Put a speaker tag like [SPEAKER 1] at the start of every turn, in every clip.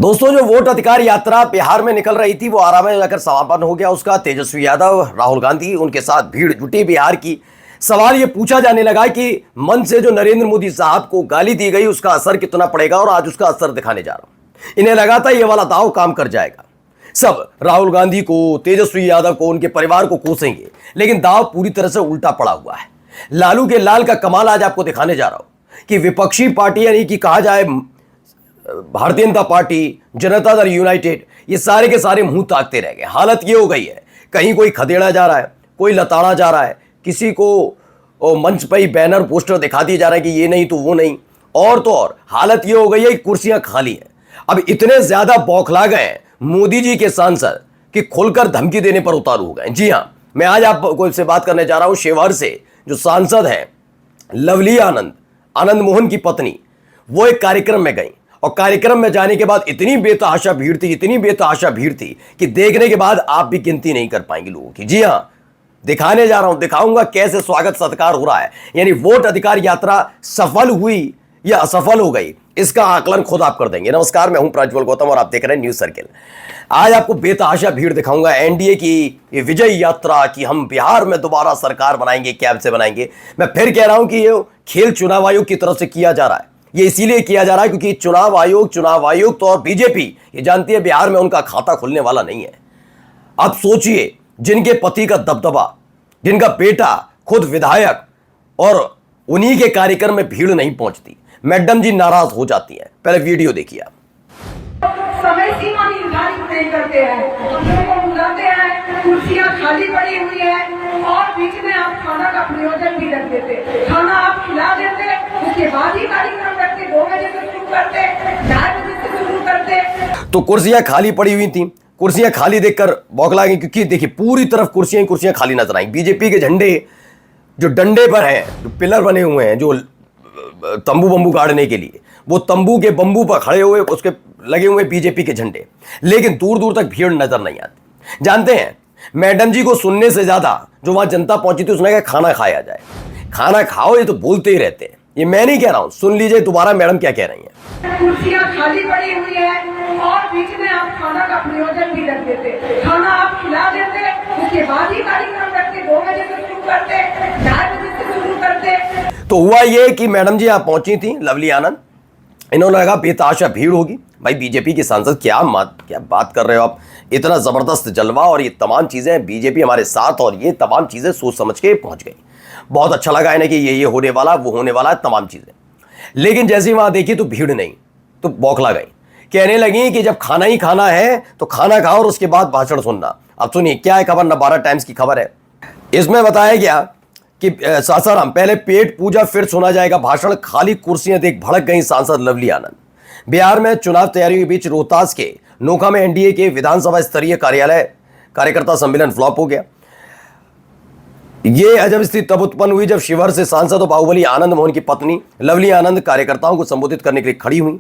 [SPEAKER 1] दोस्तों, जो वोट अधिकार यात्रा बिहार में निकल रही थी वो आरा में जाकर समापन हो गया उसका। तेजस्वी यादव, राहुल गांधी, उनके साथ भीड़ जुटी बिहार की। सवाल ये पूछा जाने लगा कि मन से जो नरेंद्र मोदी साहब को गाली दी गई उसका असर कितना पड़ेगा, और आज उसका असर दिखाने जा रहा हूं। इन्हें लगा था ये वाला दांव काम कर जाएगा, सब राहुल गांधी को, तेजस्वी यादव को, उनके परिवार को कोसेंगे, लेकिन दांव पूरी तरह से उल्टा पड़ा हुआ है। लालू के लाल का कमाल आज आपको दिखाने जा रहा हूं कि विपक्षी पार्टी, यानी कि कहा जाए भारतीय जनता पार्टी, जनता दल यूनाइटेड, ये सारे के सारे मुंह ताकते रह गए। हालत ये हो गई है, कहीं कोई खदेड़ा जा रहा है, कोई लताड़ा जा रहा है, किसी को मंच पर ही बैनर पोस्टर दिखा दिया जा रहा है कि ये नहीं तो वो नहीं, और तो और हालत ये हो गई है कि कुर्सियां खाली हैं। अब इतने ज्यादा बौखला गए मोदी जी के सांसद कि खुलकर धमकी देने पर उतारू हो गए। जी हां, मैं आज आपको से बात करने जा रहा हूं शिवहर से जो सांसद हैं लवली आनंद, आनंद मोहन की पत्नी, वो एक कार्यक्रम में गई, और कार्यक्रम में जाने के बाद इतनी बेतहाशा भीड़ थी, इतनी बेतहाशा भीड़ थी कि देखने के बाद आप भी गिनती नहीं कर पाएंगे लोगों की। जी हां, दिखाने जा रहा हूं, दिखाऊंगा कैसे स्वागत सत्कार हो रहा है। यानी वोट अधिकार यात्रा सफल हुई या असफल हो गई, इसका आकलन खुद आप कर देंगे। नमस्कार, मैं हूं प्रज्वल गौतम और आप देख रहे हैं न्यूज सर्किल। आज आपको बेतहाशा भीड़ दिखाऊंगा, एनडीए की ये विजय यात्रा कि हम बिहार में दोबारा सरकार बनाएंगे, कैसे बनाएंगे। मैं फिर कह रहा हूं कि ये खेल चुनाव आयोग की तरफ से किया जा रहा है। ये इसीलिए किया जा रहा है क्योंकि चुनाव आयोग तो और बीजेपी ये जानती है बिहार में उनका खाता खुलने वाला नहीं है। अब सोचिए, जिनके पति का दबदबा, जिनका बेटा खुद विधायक, और उन्हीं के कार्यक्रम में भीड़ नहीं पहुंचती, मैडम जी नाराज हो जाती है। पहले वीडियो देखिए आप।
[SPEAKER 2] समय सीमा निर्धारित नहीं करते हैं, हम लोगों को बुलाते हैं, कुर्सियां खाली पड़ी हुई है और बीच में आप खाना का प्रयोजन भी रख देते, खाना आप खिला देते, उसके बाद ही कार्यक्रम रखते, 2 बजे से शुरू करते, 4 बजे से शुरू करते।
[SPEAKER 1] तो कुर्सियां खाली पड़ी हुई थी, कुर्सियां खाली देखकर बौखला गई, क्योंकि देखिए पूरी तरफ कुर्सियां खाली नजर आई। बीजेपी के झंडे जो डंडे पर हैं, जो पिलर बने हुए हैं, जो तंबू बंबू गाड़ने के लिए, वो तंबू के बंबू पर खड़े हुए उसके लगे हुए बीजेपी के झंडे, लेकिन दूर दूर तक भीड़ नजर नहीं आती। जानते हैं, मैडम जी को सुनने से ज्यादा जो वहां जनता पहुंची थी उसने कहा खाना खाया जाए। खाना खाओ, ये तो बोलते ही रहते हैं, ये मैं नहीं कह रहा हूं। सुन लीजिए दोबारा मैडम क्या कह रही हैं।
[SPEAKER 2] कुर्सियां खाली पड़ी हुई है और बीच में आप खाना का प्रयोजन भी रख देते, खाना आप खिला देते, उसके बाद ही कार्यक्रम रखते, 2 बजे से शुरू करते, 4 बजे से शुरू करते।
[SPEAKER 1] तो हुआ ये कि मैडम जी यहाँ पहुंची थी, लवली आनंद, इन्होंने लगा बेतहाशा भीड़ होगी। भाई बीजेपी की सांसद, क्या बात कर रहे हो आप, इतना जबरदस्त जलवा और ये तमाम चीजें, बीजेपी हमारे साथ, और ये तमाम चीजें सोच समझ के पहुंच गई। बहुत अच्छा लगा इन्हें कि ये होने वाला, वो होने वाला है, तमाम चीजें। लेकिन जैसे ही वहां देखी तो भीड़ नहीं, तो बौखला गई, कहने लगी कि जब खाना ही खाना है तो खाना खाओ और उसके बाद भाषण सुनना। अब सुनिए क्या है खबर, 12 टाइम्स की खबर है। इसमें बताया गया कि सासाराम, पहले पेट पूजा फिर सुना जाएगा भाषण, खाली कुर्सियां देख भड़क गई सांसद लवली आनंद। बिहार में चुनाव तैयारियों के बीच रोहतास के नोखा में एनडीए के विधानसभा स्तरीय कार्यकर्ता सम्मेलन फ्लॉप हो गया। यह अजब स्थिति तब उत्पन्न हुई जब शिवहर से सांसद और बाहुबली आनंद मोहन की पत्नी लवली आनंद कार्यकर्ताओं को संबोधित करने के लिए खड़ी हुई,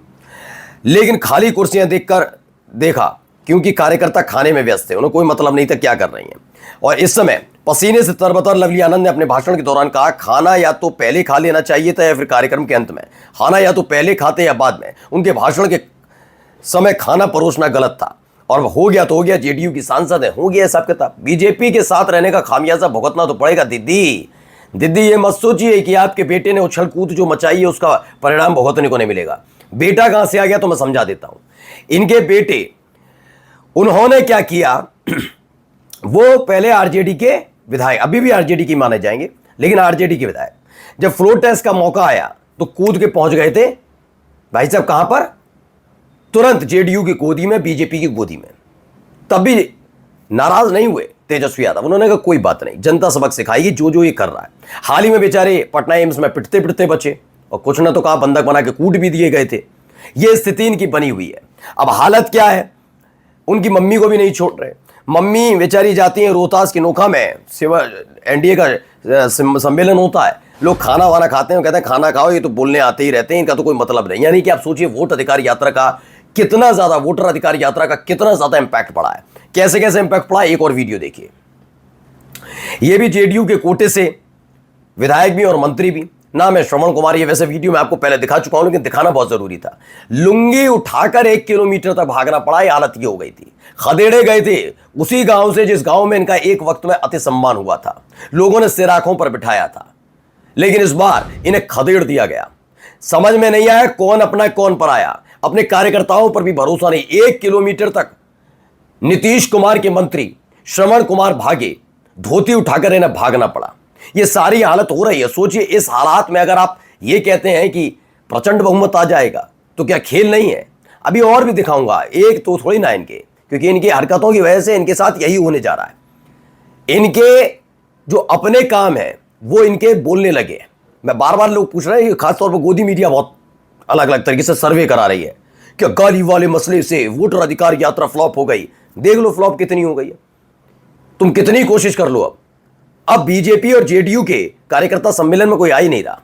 [SPEAKER 1] लेकिन खाली कुर्सियां देखा, क्योंकि कार्यकर्ता खाने में व्यस्त थे, उन्हें कोई मतलब नहीं था क्या कर रही हैं। और इस समय पसीने से तरबतर लवली आनंद ने अपने भाषण के दौरान कहा, खाना या तो पहले खा लेना चाहिए था या फिर कार्यक्रम के अंत में, खाना या तो पहले खाते या बाद में। उनके भाषण के समय खाना परोसना गलत था, और हो गया तो हो गया, जेडीयू की सांसद है, हो गया सबके साथ। बीजेपी के साथ रहने का खामियाजा भुगतना तो पड़ेगा। दीदी ये मत सोचिए कि आपके बेटे ने उछल कूद जो मचाई है उसका परिणाम भुगतने को नहीं मिलेगा। बेटा कहां से आ गया तो मैं समझा देता हूं। इनके बेटे, उन्होंने क्या किया, वो पहले आरजेडी के विधायक, अभी भी आरजेडी की माने जाएंगे, लेकिन आरजेडी के विधायक, जब फ्लोर टेस्ट का मौका आया तो कूद के पहुंच गए थे भाई साहब, कहां पर, तुरंत जेडीयू की गोदी में, बीजेपी की गोदी में। तब भी नाराज नहीं हुए तेजस्वी यादव, उन्होंने कहा कोई बात नहीं, जनता सबक सिखाएगी जो ये कर रहा है। हाल ही में बेचारे पटना एम्स में पिटते पिटते बचे, और कुछ ना तो कहा बंधक बना के कूट भी दिए गए थे। यह स्थिति इनकी बनी हुई है। अब हालत क्या है, उनकी मम्मी को भी नहीं छोड़ रहे। मम्मी बेचारी जाती हैं रोहतास के नोखा में, एनडीए का सम्मेलन होता है, लोग खाना वाना खाते हैं, कहते हैं खाना खाओ, ये तो बोलने आते ही रहते हैं, इनका तो कोई मतलब नहीं। यानी कि आप सोचिए वोट अधिकार यात्रा का कितना ज्यादा, वोटर अधिकार यात्रा का कितना ज्यादा इंपैक्ट पड़ा है। कैसे कैसे इंपैक्ट पड़ा, एक और वीडियो देखिए। ये भी जेडीयू के कोटे से विधायक भी और मंत्री भी, नाम है श्रवण कुमार। ये वैसे वीडियो मैं आपको पहले दिखा चुका हूं, लेकिन दिखाना बहुत जरूरी था। लुंगी उठाकर 1 किलोमीटर तक भागना पड़ा। ये हालत ये हो गई थी। खदेड़े गए थे उसी गांव से जिस गांव में इनका एक वक्त में अति सम्मान हुआ था, लोगों ने सिर आंखों पर बिठाया था, लेकिन इस बार इन्हें खदेड़ दिया गया। समझ में नहीं आया कौन अपना कौन पराया। अपने कार्यकर्ताओं पर भी भरोसा नहीं। 1 किलोमीटर तक नीतीश कुमार के मंत्री श्रवण कुमार भागे, धोती उठाकर इन्हें भागना पड़ा। यह सारी हालत हो रही है। सोचिए, इस हालात में अगर आप ये कहते हैं कि प्रचंड बहुमत आ जाएगा तो क्या खेल नहीं है? अभी और भी दिखाऊंगा, एक तो थोड़ी ना इनके, क्योंकि इनकी हरकतों की वजह से इनके साथ यही होने जा रहा है। इनके जो अपने काम है वो इनके बोलने लगे। मैं बार बार लोग पूछ रहे हैं, खासतौर पर गोदी मीडिया बहुत अलग अलग तरीके से सर्वे करा रही है, क्या गाली वाले मसले से वोटर अधिकार यात्रा फ्लॉप हो गई? देख लो फ्लॉप कितनी हो गई है। तुम कितनी कोशिश कर लो। अब बीजेपी और जेडीयू के कार्यकर्ता सम्मेलन में कोई आ ही नहीं रहा।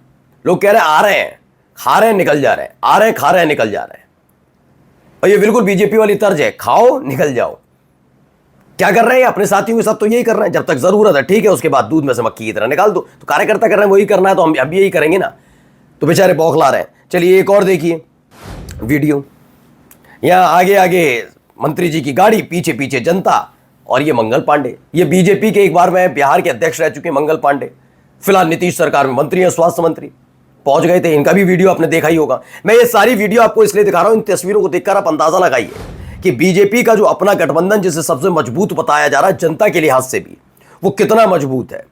[SPEAKER 1] लोग कह रहे हैं आ रहे हैं, खा रहे हैं, निकल जा रहे हैं, आ रहे हैं, खा रहे हैं, निकल जा रहे हैं। और ये बिल्कुल बीजेपी वाली तर्ज है, खाओ निकल जाओ। क्या कर रहे हैं? अपने साथियों के साथ तो यही कर रहे हैं, जब तक जरूरत है ठीक है, उसके बाद दूध में से मक्खी की तरह निकाल दो। तो कार्यकर्ता कर रहे हैं वही करना है, तो हम भी यही करेंगे ना। तो बेचारे बौखला रहे हैं। चलिए एक और देखिए वीडियो। यहां आगे आगे मंत्री जी की गाड़ी, पीछे पीछे जनता, और ये मंगल पांडे। ये बीजेपी के एक बार में बिहार के अध्यक्ष रह चुके मंगल पांडे, फिलहाल नीतीश सरकार में मंत्री हैं, स्वास्थ्य मंत्री पहुंच गए थे। इनका भी वीडियो आपने देखा ही होगा। मैं ये सारी वीडियो आपको इसलिए दिखा रहा हूं, इन तस्वीरों को देखकर आप अंदाजा लगाइए कि बीजेपी का जो अपना गठबंधन जिसे सबसे मजबूत बताया जा रहा है जनता के लिहाज से भी, वो कितना मजबूत है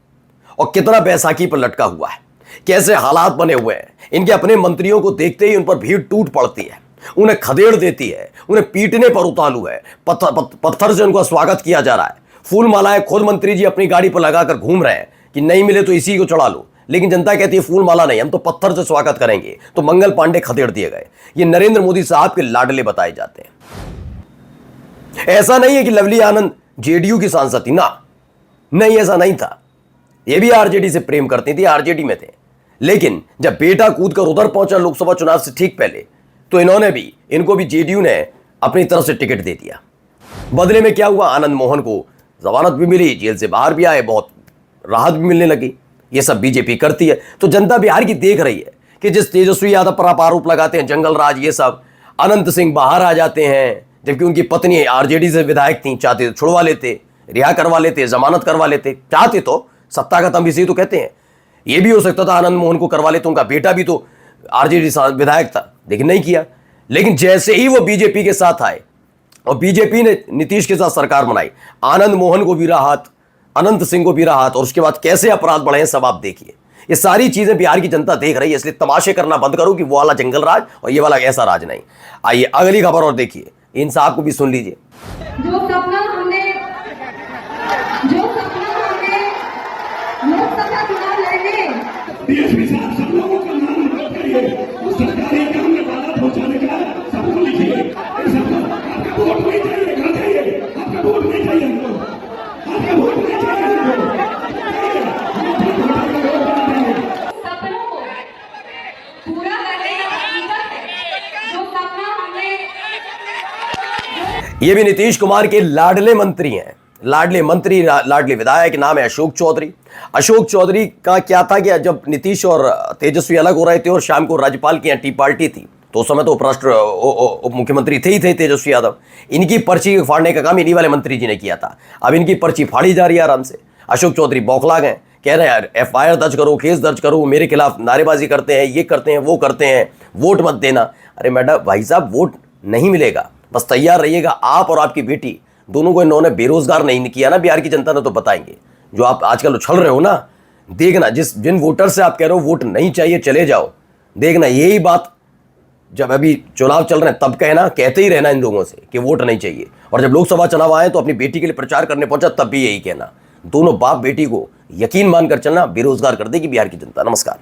[SPEAKER 1] और कितना बैसाखी पर लटका हुआ है, कैसे हालात बने हुए हैं। इनके अपने मंत्रियों को देखते ही उन पर भीड़ टूट पड़ती है, उन्हें खदेड़ देती है, उन्हें पीटने पर उतारू है। पत्थर से उनका स्वागत किया जा रहा है। फूल मालाएं खुद मंत्री जी अपनी गाड़ी पर लगाकर घूम रहे हैं कि नहीं मिले तो इसी को चढ़ा लो, लेकिन जनता कहती है फूल माला नहीं, हम तो पत्थर से स्वागत करेंगे। तो मंगल पांडे खदेड़ दिए गए। ये नरेंद्र मोदी साहब के लाडले बताए जाते हैं। ऐसा नहीं है कि लवली आनंद जेडीयू की सांसद थी ना, नहीं ऐसा नहीं था। ये भी आरजेडी से प्रेम करती थी, आरजेडी में थे, लेकिन जब बेटा कूद कर उधर पहुंचा लोकसभा चुनाव से ठीक पहले, तो इनको भी जेडीयू ने अपनी तरफ से टिकट दे दिया। बदले में क्या हुआ? आनंद मोहन को जमानत भी मिली, जेल से बाहर भी आए, बहुत राहत भी मिलने लगी। ये सब बीजेपी करती है। तो जनता बिहार की देख रही है कि जिस तेजस्वी यादव पर आप आरोप लगाते हैं, जंगल राज, ये सब, अनंत सिंह बाहर आ जाते हैं, जबकि उनकी पत्नी आरजेडी से विधायक थी, चाहते तो छुड़वा लेते, रिहा करवा लेते, जमानत करवा लेते, चाहते तो सत्ता का तंब इसी तो कहते हैं। ये भी हो सकता था आनंद मोहन को करवा लेते, उनका बेटा भी तो आरजेडी विधायक था, लेकिन नहीं किया। लेकिन जैसे ही वो बीजेपी के साथ आए और बीजेपी ने नीतीश के साथ सरकार बनाई, आनंद मोहन को भी राहत, अनंत सिंह को भी राहत, और उसके बाद कैसे अपराध बढ़े हैं सब आप देखिए। ये सारी चीजें बिहार की जनता देख रही है, इसलिए तमाशे करना बंद करो कि वो वाला जंगल राज और ये वाला ऐसा राज नहीं। आइए अगली खबर और देखिए, इन साहब को भी सुन लीजिए।
[SPEAKER 2] जो सपना हमने लोकसभा चुनाव लड़ने,
[SPEAKER 3] डीएसपी साहब सब लोगों का नाम नोट करिए, उस सरकारी काम में बाधा पहुंचाने का सबको लिखिए। आपका वोट नहीं चाहिए, कहाँ चाहिए? आपका वोट नहीं चाहिए हमको, आपका वोट नहीं चाहिए हमको।
[SPEAKER 2] सपनों को पूरा करने का हकीकत है। जो सपना हमने,
[SPEAKER 1] ये भी नीतीश कुमार के लाडले मंत्री हैं, लाडले मंत्री, लाडले विधायक। नाम है अशोक चौधरी। अशोक चौधरी का क्या था कि जब नीतीश और तेजस्वी अलग हो रहे थे और शाम को राज्यपाल की यहाँ टी पार्टी थी, तो उस समय तो उप मुख्यमंत्री थे ही थे तेजस्वी यादव। इनकी पर्ची फाड़ने का काम इन्हीं वाले मंत्री जी ने किया था। अब इनकी पर्ची फाड़ी जा रही है आराम से। अशोक चौधरी बौखला गए, कह रहे हैं एफआईआर दर्ज करो, केस दर्ज करो, मेरे खिलाफ नारेबाजी करते हैं, ये करते हैं, वो करते हैं, वोट मत देना। अरे मैडम, भाई साहब, वोट नहीं मिलेगा, बस तैयार रहिएगा। आप और आपकी बेटी दोनों को इन्होंने बेरोजगार नहीं किया ना बिहार की जनता ने, तो बताएंगे। जो आप आजकल उछल रहे हो ना, देखना, जिन वोटर से आप कह रहे हो वोट नहीं चाहिए चले जाओ, देखना यही बात जब अभी चुनाव चल रहे हैं तब कहना, कहते ही रहना इन लोगों से कि वोट नहीं चाहिए। और जब लोकसभा चुनाव आए तो अपनी बेटी के लिए प्रचार करने पहुंचा तब भी यही कहना। दोनों बाप बेटी को यकीन मानकर चलना, बेरोजगार कर देगी बिहार की जनता। नमस्कार।